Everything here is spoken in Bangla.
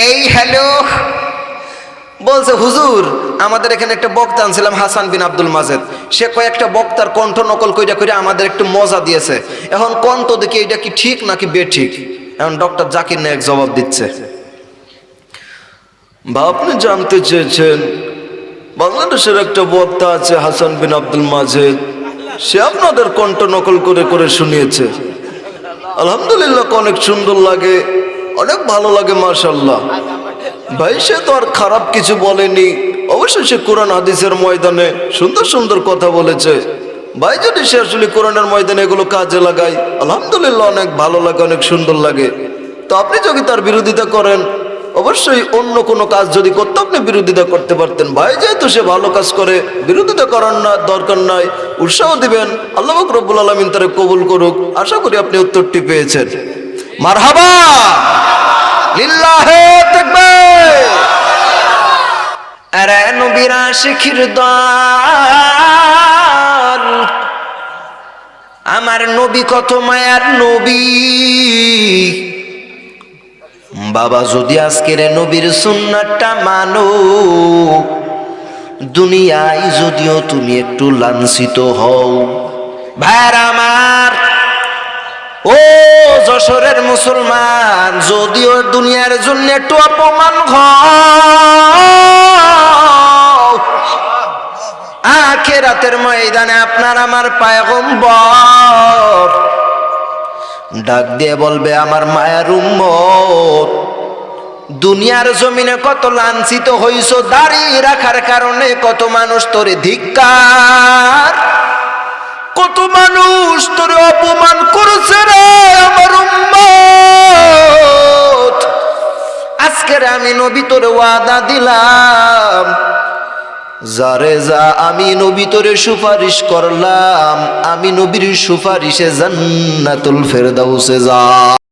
এই হ্যালো বলছে, হুজুর আমাদের এখানে একটা বক্তা আনছিলাম হাসান বিন আব্দুল মাজেদ, সে কয়েকটা বক্তার কণ্ঠ নকল কইরা কইরা আমাদের একটু মজা দিয়েছে, এখন কণ্ঠ দেখি এটা কি ঠিক নাকি বেঠিক। এখন ডক্টর জাকির নায়েক জবাব দিচ্ছে, বা আপনি জানতে চেয়েছেন বাংলাদেশের একটা বক্তা আছে হাসান বিন আব্দুল মাজেদ, সে আপনাদের কণ্ঠ নকল করে করে শুনিয়েছে। আলহামদুলিল্লাহ, অনেক সুন্দর লাগে, অনেক ভালো লাগে, মাশাআল্লাহ। ভাই সে তো আর খারাপ কিছু বলেনি, অবশ্যই সে কোরআন হাদিসের ময়দানে সুন্দর সুন্দর কথা বলেছে। ভাই যদি সে আসলে কোরআনের ময়দানে এগুলো কাজে লাগায়, আলহামদুলিল্লাহ অনেক ভালো লাগে, অনেক সুন্দর লাগে। তো আপনি যদি তার বিরোধিতা করেন, অবশ্যই অন্য কোনো কাজ যদি করতে আপনি বিরোধিতা করতে পারতেন। ভাই যেহেতু সে ভালো কাজ করে, বিরোধিতা করার না দরকার নাই, উৎসাহ দিবেন। আল্লাহ পাক রব্বুল আলামিন তারে কবুল করুক। আশা করি আপনি উত্তরটি পেয়েছেন। মারহাবা, লিল্লাহে তাকবীর। আরে নবীর আশিকির দল, আমার নবী কত মায়ার নবী। বাবা যদি আজকের নবীর সুন্নাতটা মানো, দুনিয়ায় যদিও তুমি একটু লাঞ্ছিত হও, ভাইরা আমার, ও যশোরের মুসলমান, যদিও দুনিয়ার জন্য একটু অপমান হও, আখিরাতের ময়দানে আপনার আমার পয়গম্বর ডাক দিয়ে বলবে, আমার মায়ের উম্মত, দুনিয়ার জমিনে কত লাঞ্ছিত হইছ, দাঁড়িয়ে রাখার কারণে কত মানুষ তোরে ধিক্কার, কত মানুষ তোরে অপমান করেছে রে আমার উম্মত। আজকের আমি নবী তোরে ওয়াদা দিলাম, যারে যা আমি নবী তোরে সুপারিশ করলাম, আমি নবীর সুপারিশে জান্নাতুল ফেরদাউসে যা।